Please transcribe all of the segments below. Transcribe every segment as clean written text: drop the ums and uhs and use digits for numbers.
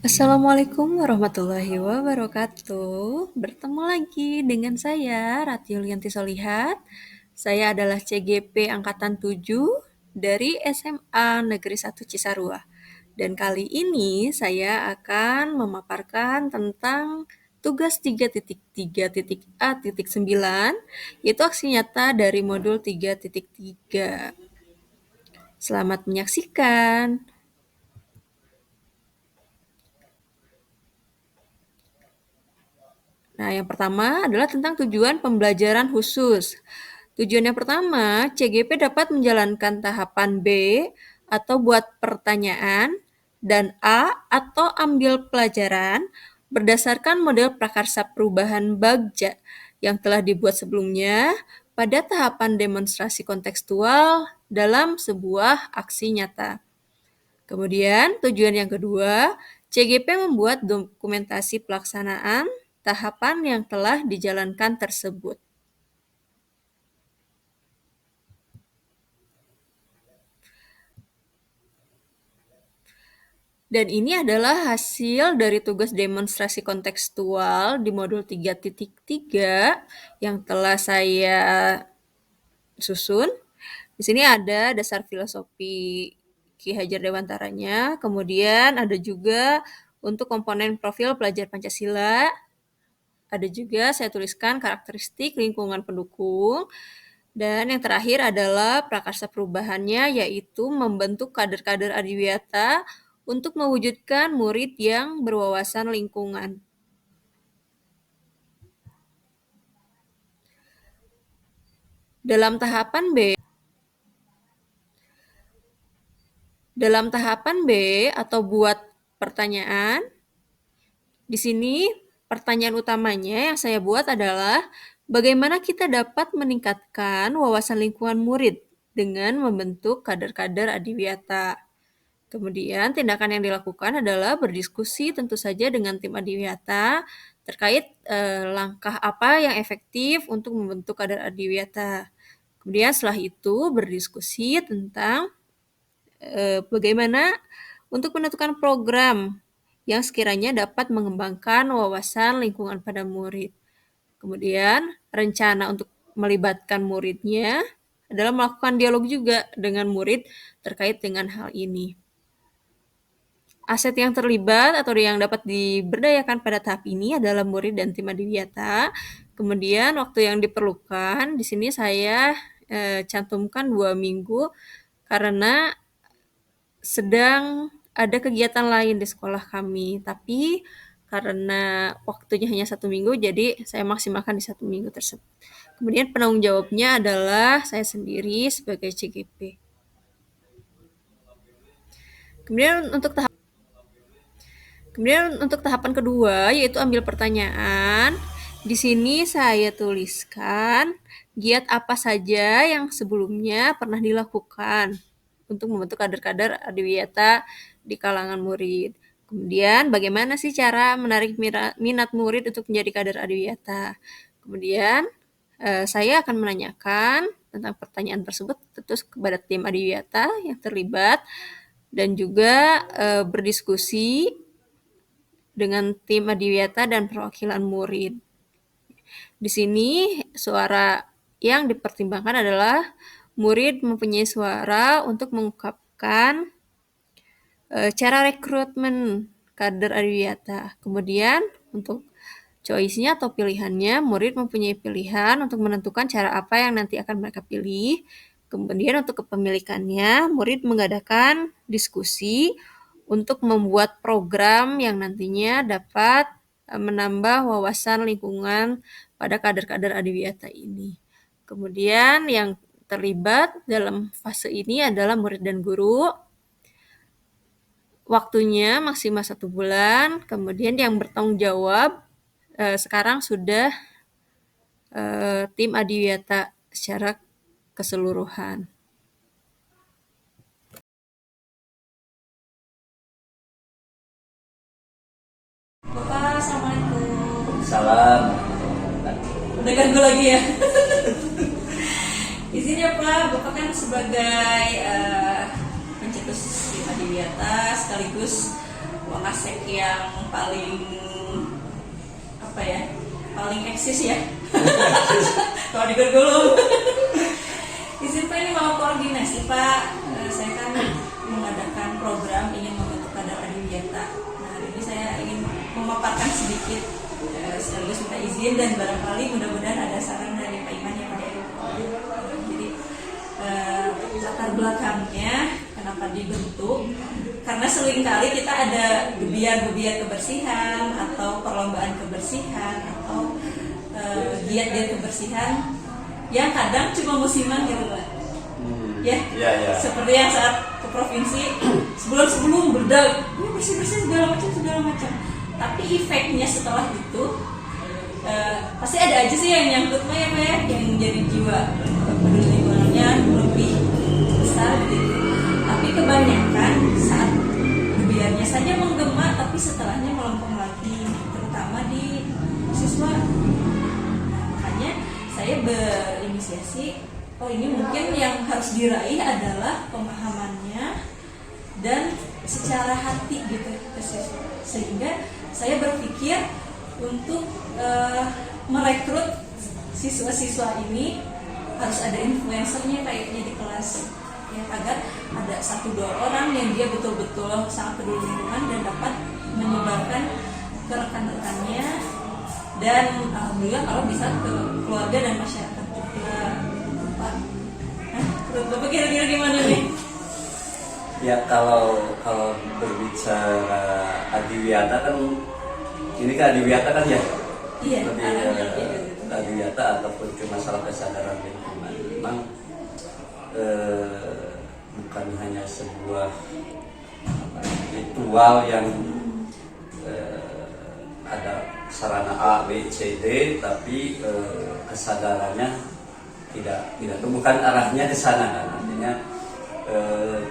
Assalamualaikum warahmatullahi wabarakatuh. Bertemu lagi dengan saya, Rati Yulianti Solihat. Saya adalah CGP Angkatan 7 dari SMA Negeri 1 Cisarua. Dan kali ini saya akan memaparkan tentang tugas 3.3.A.9, yaitu aksi nyata dari modul 3.3. Selamat menyaksikan. Nah, yang pertama adalah tentang tujuan pembelajaran khusus. Tujuan yang pertama, CGP dapat menjalankan tahapan B atau buat pertanyaan, dan A atau ambil pelajaran berdasarkan model prakarsa perubahan Bagja yang telah dibuat sebelumnya pada tahapan demonstrasi kontekstual dalam sebuah aksi nyata. Kemudian, tujuan yang kedua, CGP membuat dokumentasi pelaksanaan tahapan yang telah dijalankan tersebut. Dan ini adalah hasil dari tugas demonstrasi kontekstual di modul 3.3 yang telah saya susun. Di sini ada dasar filosofi Ki Hajar Dewantaranya, kemudian ada juga untuk komponen profil pelajar Pancasila, ada juga saya tuliskan karakteristik lingkungan pendukung, dan yang terakhir adalah prakarsa perubahannya, yaitu membentuk kader-kader adiwiyata untuk mewujudkan murid yang berwawasan lingkungan. Dalam tahapan B atau buat pertanyaan, di sini pertanyaan utamanya yang saya buat adalah bagaimana kita dapat meningkatkan wawasan lingkungan murid dengan membentuk kader-kader adiwiyata. Kemudian tindakan yang dilakukan adalah berdiskusi tentu saja dengan tim adiwiyata terkait langkah apa yang efektif untuk membentuk kader adiwiyata. Kemudian setelah itu berdiskusi tentang bagaimana untuk menentukan program yang sekiranya dapat mengembangkan wawasan lingkungan pada murid. Kemudian rencana untuk melibatkan muridnya adalah melakukan dialog juga dengan murid terkait dengan hal ini. Aset yang terlibat atau yang dapat diberdayakan pada tahap ini adalah murid dan tim adiwiyata. Kemudian waktu yang diperlukan, di sini saya cantumkan 2 minggu karena sedang ada kegiatan lain di sekolah kami. Tapi karena waktunya hanya 1 minggu, jadi saya maksimalkan di 1 minggu tersebut. Kemudian penanggung jawabnya adalah saya sendiri sebagai CGP. Kemudian untuk tahapan kedua, yaitu ambil pertanyaan. Di sini saya tuliskan giat apa saja yang sebelumnya pernah dilakukan untuk membentuk kader-kader adiwiyata di kalangan murid. Kemudian bagaimana sih cara menarik minat murid untuk menjadi kader adiwiyata. Kemudian saya akan menanyakan tentang pertanyaan tersebut tentu kepada tim adiwiyata yang terlibat dan juga berdiskusi dengan tim adiwiyata dan perwakilan murid. Di sini suara yang dipertimbangkan adalah murid mempunyai suara untuk mengungkapkan cara rekrutmen kader adiwiyata. Kemudian untuk choice-nya atau pilihannya, murid mempunyai pilihan untuk menentukan cara apa yang nanti akan mereka pilih. Kemudian untuk kepemilikannya, murid mengadakan diskusi untuk membuat program yang nantinya dapat menambah wawasan lingkungan pada kader-kader adiwiyata ini. Kemudian yang terlibat dalam fase ini adalah murid dan guru. Waktunya maksimal 1 bulan. Kemudian yang bertanggung jawab sekarang sudah tim adiwiyata secara keseluruhan. Bapak, Assalamualaikum. Salam. Udah ganggu lagi ya? Izin ya Pak, Bapak kan sebagai pencetus tim adiwiyata sekaligus Polsek yang paling apa ya, paling eksis ya. Kalau di Gergulung. Izin Pak, ini mau koordinasi Pak. Saya kan mengadakan program ingin membentuk kader adiwiyata. Nah, hari ini saya ingin memaparkan sedikit sekaligus minta izin dan barangkali mudah-mudahan ada saran dari Pak Iman ya Pak. Jadi latar belakangnya kenapa dibentuk, karena seringkali kita ada gebiar-gebiar kebersihan atau perlombaan kebersihan atau giat-giat kebersihan yang kadang cuma musiman gitu Pak. Ya. Seperti yang saat ke provinsi sebelum berdag, bersih-bersih segala macam. Tapi efeknya setelah itu pasti ada aja sih yang nyangkut Pak ya, yang jadi jiwa peduli lingkungannya lebih besar gitu. Tapi kebanyakan saat gebiarnya saja menggema, tapi setelahnya melempem lagi, terutama di siswa. Makanya saya berinisiasi, ini mungkin yang harus diraih adalah pemahamannya dan secara hati gitu ke siswa. Sehingga saya berpikir untuk merekrut siswa-siswa ini harus ada influencernya kayaknya di kelas ya, agar ada 1-2 orang yang dia betul-betul sangat peduli lingkungan dan dapat menyebarkan ke rekan-rekannya, dan alhamdulillah kalau bisa ke keluarga dan masyarakat juga. Pak, Bapak kira-kira gimana nih? Ya, kalau berbicara adiwiyata kan, ini kan adiwiyata kan ya? Iya, adiwiyata ataupun cuma masalah kesadaran lingkungan. Memang bukan hanya sebuah ritual yang ada sarana A, B, C, D, tapi kesadarannya tidak bukan arahnya ke sana kan. Artinya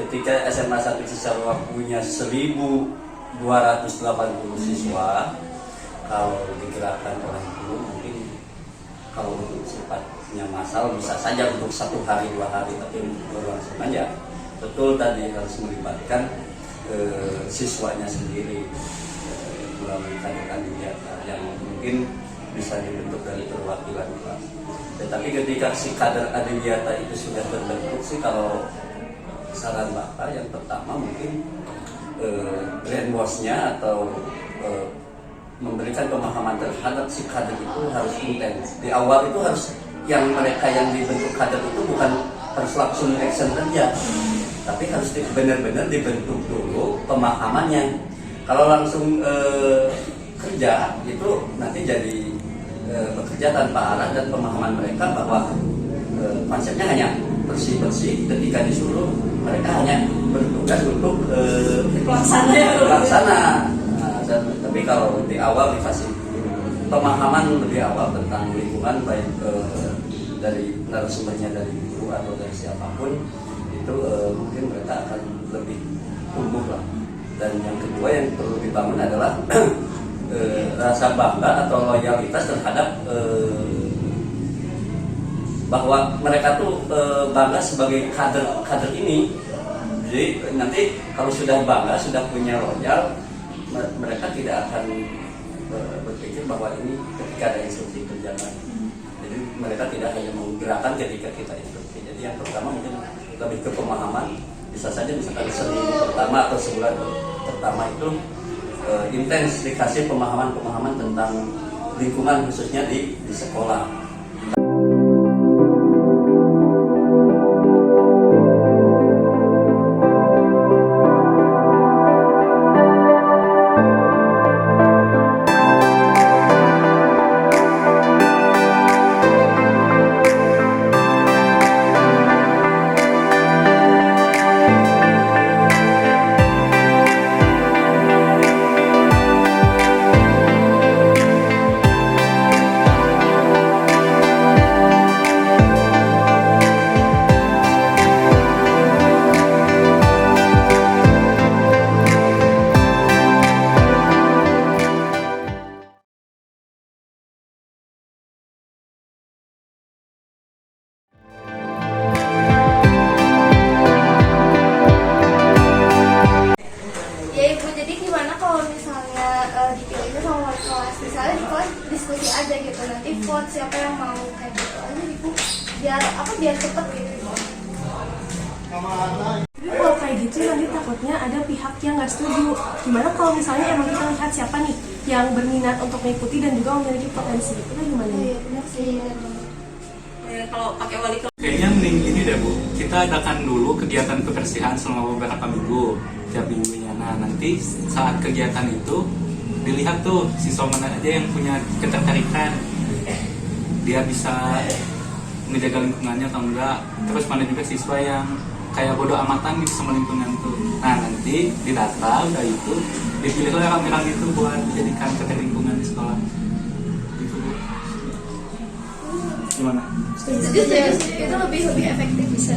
ketika SMA 1 Cisarua punya 1.280 siswa, kalau digerakkan oleh guru mungkin kalau untuk sifatnya massal bisa saja untuk 1 hari 2 hari, tapi berlangsung aja. Betul tadi harus melibatkan siswanya sendiri melalui kader adiwiyata yang mungkin bisa dibentuk dari perwakilan kelas. Tetapi ketika si kader adiwiyata itu sudah terbentuk sih, kalau saran Bapak yang pertama mungkin brainwash-nya atau memberikan pemahaman terhadap si kader itu harus intens. Di awal itu harus yang mereka yang dibentuk kader itu bukan harus langsung action saja, tapi harus benar-benar dibentuk dulu pemahamannya. Kalau langsung kerja itu nanti jadi bekerja tanpa arah dan pemahaman mereka bahwa konsepnya hanya bersih-bersih. Ketika disuruh mereka hanya bertugas untuk pelaksana. Tapi kalau di awal dikasih pemahaman lebih awal tentang lingkungan, baik dari narasumbernya dari guru atau dari siapapun, itu mungkin mereka akan lebih tumbuh lah. Dan yang kedua yang perlu dibangun adalah rasa bangga atau loyalitas terhadap bahwa mereka tuh bangga sebagai kader ini. Jadi nanti kalau sudah bangga, sudah punya loyal, mereka tidak akan berpikir bahwa ini ketika ada instruksi kerjakan. Jadi mereka tidak hanya menggerakkan ketika kita instruksi. Jadi yang pertama mungkin lebih ke pemahaman. Bisa saja misalkan seminggu pertama atau sebulan pertama itu intens dikasih pemahaman tentang lingkungan khususnya di sekolah. gitu, nanti vote siapa yang mau kayak gitu aja ibu, biar cepet gitu. Tapi kalau kayak gitu nanti takutnya ada pihak yang nggak setuju. Gimana kalau misalnya emang kita lihat siapa nih yang berminat untuk mengikuti dan juga memiliki potensi, itu gimana? Oh iya benar sih, benar banget. Kalau pakai wali kelas Kayaknya mending ini deh Bu, kita adakan dulu kegiatan kebersihan selama beberapa minggu, tiap minggunya. Nah nanti saat kegiatan itu dilihat tuh siswa mana aja yang punya ketertarikan, dia bisa menjaga lingkungannya atau enggak. Terus mana juga siswa yang kayak bodoh amatan gitu sama lingkungan tuh. Nah nanti didata udah itu dipilih oleh rame-rame itu buat dijadikan ketua lingkungan di sekolah. Gitu Bu. Gimana? Setuju, itu lebih efektif bisa.